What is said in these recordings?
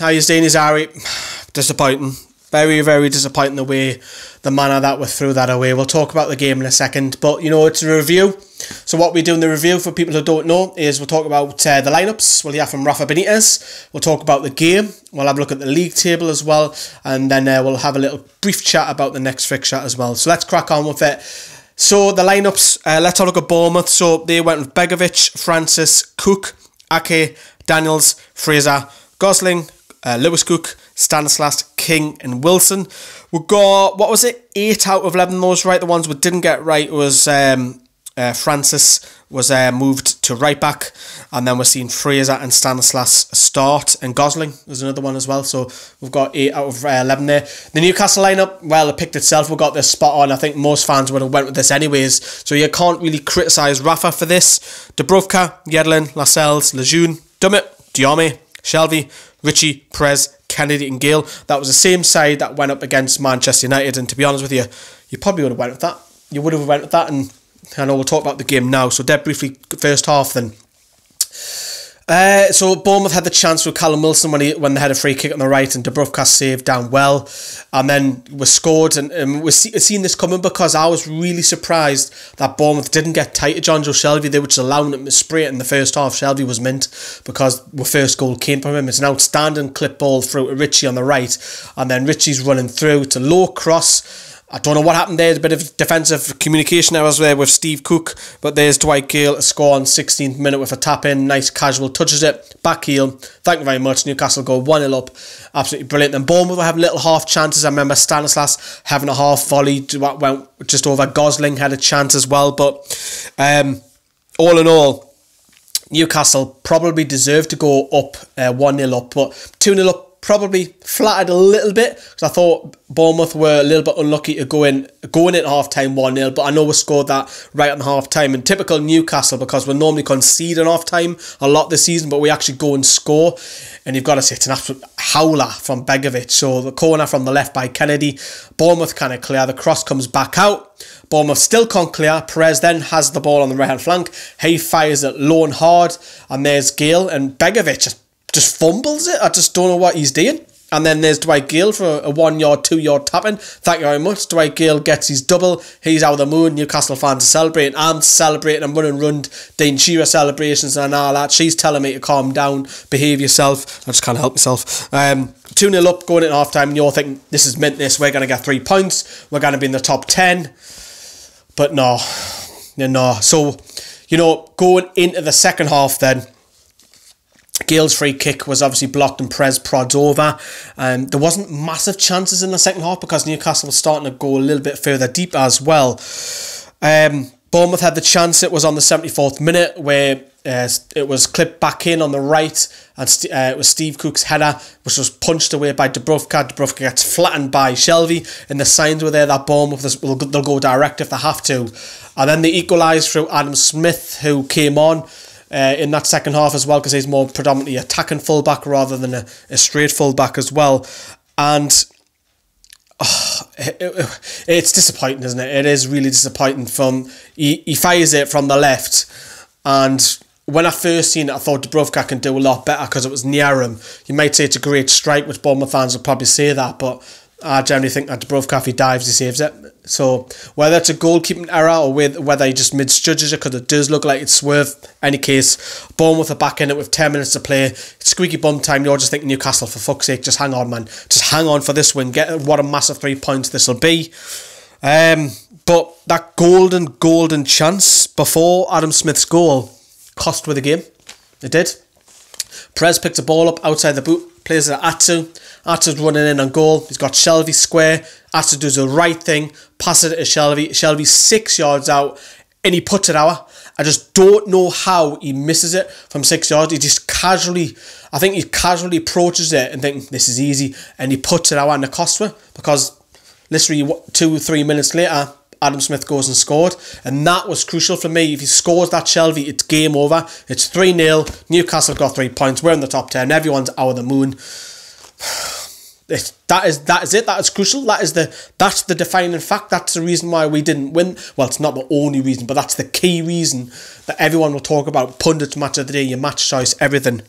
How you doing, Ari? Disappointing. Very, very disappointing the manner that we're through that away. We'll talk about the game in a second, but you know, it's a review. So what we do in the review, for people who don't know, is we'll talk about the lineups. We'll hear from Rafa Benitez. We'll talk about the game. We'll have a look at the league table as well, and then we'll have a little brief chat about the next fixture as well. So let's crack on with it. So the lineups, let's have a look at Bournemouth. So they went with Begovic, Francis, Cook, Ake, Daniels, Fraser, Gosling, Lewis Cook, Stanislas, King and Wilson. We've got, what was it, 8 out of 11 those right. The ones we didn't get right was Francis was moved to right back, and then we're seeing Fraser and Stanislas start, and Gosling was another one as well. So we've got 8 out of 11 there. The Newcastle lineup, well, it picked itself. We got this spot on. I think most fans would have went with this anyways, so you can't really criticise Rafa for this. Dubravka, Yedlin, Lascelles, Lejeune, Dummett, Diame, Shelvey, Ritchie, Perez, Kennedy and Gale. That was the same side that went up against Manchester United, and to be honest with you, you probably would have went with that. You would have went with that, and I know we'll talk about the game now. So dead briefly, first half then. So Bournemouth had the chance with Callum Wilson when they had a free kick on the right, and Dubravka saved down well, and then we scored, and we've seen this coming because I was really surprised that Bournemouth didn't get tight to Jonjo Shelvey. They were just allowing him to spray it in the first half. Shelvey was mint because the first goal came from him. It's an outstanding clip ball through to Ritchie on the right, and then Ritchie's running through. It's a low cross. I don't know what happened there. There's a bit of defensive communication errors there with Steve Cook, but there's Dwight Gale, a score on 16th minute with a tap in. Nice casual, touches it, back heel. Thank you very much. Newcastle go 1-0 up. Absolutely brilliant. Then Bournemouth will have little half chances. I remember Stanislas having a half volley, went just over. Gosling had a chance as well, but all in all, Newcastle probably deserved to go up 1-0 up, but 2-0 up probably flattered a little bit, because I thought Bournemouth were a little bit unlucky to going in half time 1-0, but I know we scored that right on half time. And typical Newcastle, because we normally concede in half time a lot this season, but we actually go and score, and you've got to say it's an absolute howler from Begovic. So the corner from the left by Kennedy, Bournemouth kind of clear, the cross comes back out, Bournemouth still can't clear. Perez then has the ball on the right hand flank, he fires it low and hard, and there's Gale, and Begovic just fumbles it. I just don't know what he's doing. And then there's Dwight Gale for a 1 yard, 2 yard tapping. Thank you very much. Dwight Gale gets his double. He's out of the moon. Newcastle fans are celebrating. I'm celebrating. I'm running around doing cheer celebrations and all that. She's telling me to calm down, behave yourself. I just can't help myself. 2-0 up, going in half time, and you're thinking, this is mint this. We're going to get 3 points. We're going to be in the top 10. But no. So, you know, going into the second half then, Gale's free kick was obviously blocked and Perez prods over. There wasn't massive chances in the second half because Newcastle was starting to go a little bit further deep as well. Bournemouth had the chance. It was on the 74th minute where it was clipped back in on the right, and it was Steve Cook's header, which was punched away by Dubravka. Dubravka gets flattened by Shelvey, and the signs were there that Bournemouth they'll go direct if they have to. And then they equalised through Adam Smith, who came on in that second half as well, because he's more predominantly attacking fullback rather than a straight fullback as well. And it's disappointing, isn't it? It is really disappointing. He fires it from the left, and when I first seen it, I thought Dubravka can do a lot better because it was near him. You might say it's a great strike, which Bournemouth fans will probably say that, but I generally think that Dubravka, if he dives, he saves it. So whether it's a goalkeeping error or whether he just misjudges it, because it does look like it's swerved. Any case, Bournemouth are back in it with 10 minutes to play. It's squeaky bum time. You're just thinking, Newcastle, for fuck's sake, just hang on, man. Just hang on for this win. What a massive 3 points this will be. But that golden chance before Adam Smith's goal cost with the game. It did. Perez picks the ball up outside the boot, plays it at Atsu. Atsu's running in on goal. He's got Shelvey square. Atsu does the right thing, passes it to Shelvey. Shelvey's 6 yards out, and he puts it out. I just don't know how he misses it from 6 yards. He just casually approaches it and thinks this is easy, and he puts it out, and it costs him, because literally 2 or 3 minutes later, Adam Smith goes and scored, and that was crucial for me. If he scores that Shelvey, it's game over. It's 3-0. Newcastle got 3 points. We're in the top 10. Everyone's out of the moon. That is it. That is crucial. That's the defining fact. That's the reason why we didn't win. Well, it's not the only reason, but that's the key reason that everyone will talk about. Pundits, match of the day, your match choice, everything.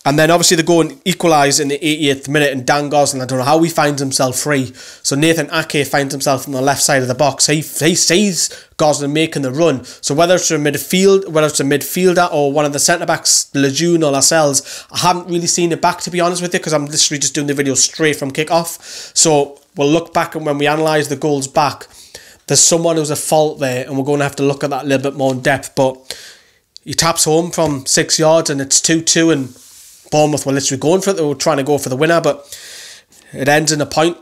And then obviously they go and equalise in the 88th minute, and Dan Gosling, I don't know how he finds himself free. So Nathan Ake finds himself on the left side of the box. He sees Gosling making the run. So whether it's a midfielder or one of the centre-backs, Lejeune or Lascelles, I haven't really seen it back, to be honest with you, because I'm literally just doing the video straight from kick-off. So we'll look back, and when we analyse the goals back, there's someone who's at fault there, and we're going to have to look at that a little bit more in depth. But he taps home from 6 yards, and it's 2-2, and Bournemouth were literally going for it. They were trying to go for the winner, but it ends in a point.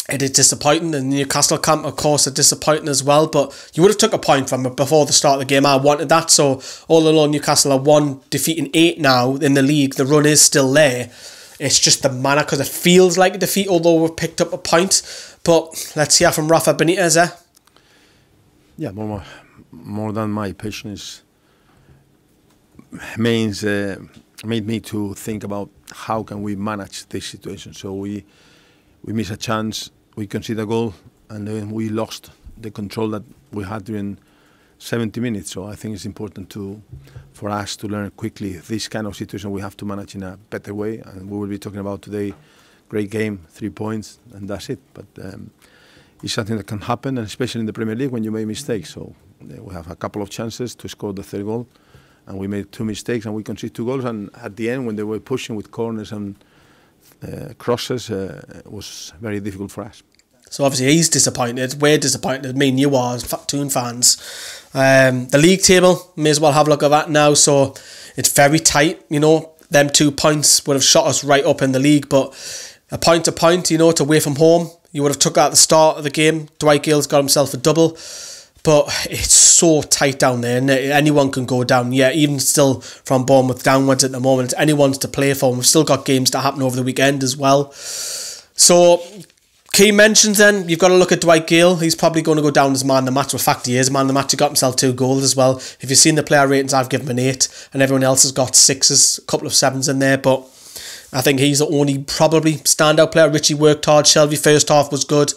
It is disappointing, and Newcastle camp, of course, are disappointing as well, but you would have took a point from it before the start of the game. I wanted that, so all in all, Newcastle are 1 defeat in 8 now in the league. The run is still there. It's just the manner, because it feels like a defeat, although we've picked up a point. But let's hear from Rafa Benitez, eh? Yeah, more than my patience made me to think about how can we manage this situation. So we miss a chance, we concede a goal, and then we lost the control that we had during 70 minutes. So I think it's important for us to learn quickly this kind of situation we have to manage in a better way. And we will be talking about today, great game, 3 points, and that's it. But it's something that can happen, and especially in the Premier League when you make mistakes. So we have a couple of chances to score the 3rd goal, and we made 2 mistakes and we conceded 2 goals. And at the end, when they were pushing with corners and crosses, it was very difficult for us. So obviously he's disappointed. We're disappointed. Me and you are, Toon fans. The league table, may as well have a look at that now. So it's very tight. You know, them 2 points would have shot us right up in the league. But a point to point, you know, it's away from home. You would have took that at the start of the game. Dwight Gale's got himself a double. But it's so tight down there, and anyone can go down. Yeah, even still from Bournemouth downwards at the moment, it's anyone's to play for. We've still got games to happen over the weekend as well. So, key mentions then, you've got to look at Dwight Gale. He's probably going to go down as man of the match. Well, fact he is man of the match. He got himself 2 goals as well. If you've seen the player ratings, I've given him an 8, and everyone else has got 6s, a couple of 7s in there. But I think he's the only probably standout player. Richie worked hard. Shelvey first half was good.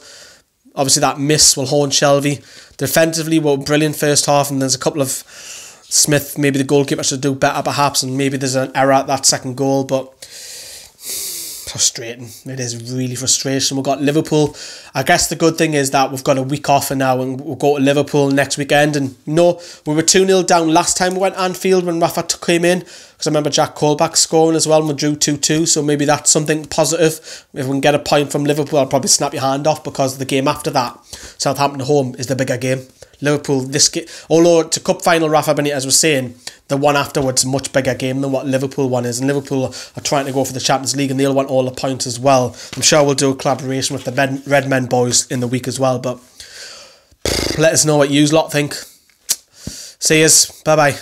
Obviously that miss will haunt Shelvey. Defensively, we're brilliant first half, and there's a couple of Smith, maybe the goalkeeper should do better perhaps, and maybe there's an error at that 2nd goal, but frustrating. It is really frustrating. We've got Liverpool. I guess the good thing is that we've got a week off now, and we'll go to Liverpool next weekend. And no, we were 2-0 down last time we went to Anfield when Rafa came in, because I remember Jack Colback scoring as well, and we drew 2-2, so maybe that's something positive. If we can get a point from Liverpool, I'll probably snap your hand off, because the game after that, Southampton home, is the bigger game. Liverpool, this game, although it's a cup final, Rafa Benitez was saying, the one afterwards is a much bigger game than what Liverpool one is, and Liverpool are trying to go for the Champions League, and they'll want all the points as well. I'm sure we'll do a collaboration with the Red Men boys in the week as well, but let us know what you lot think. See yous, bye bye.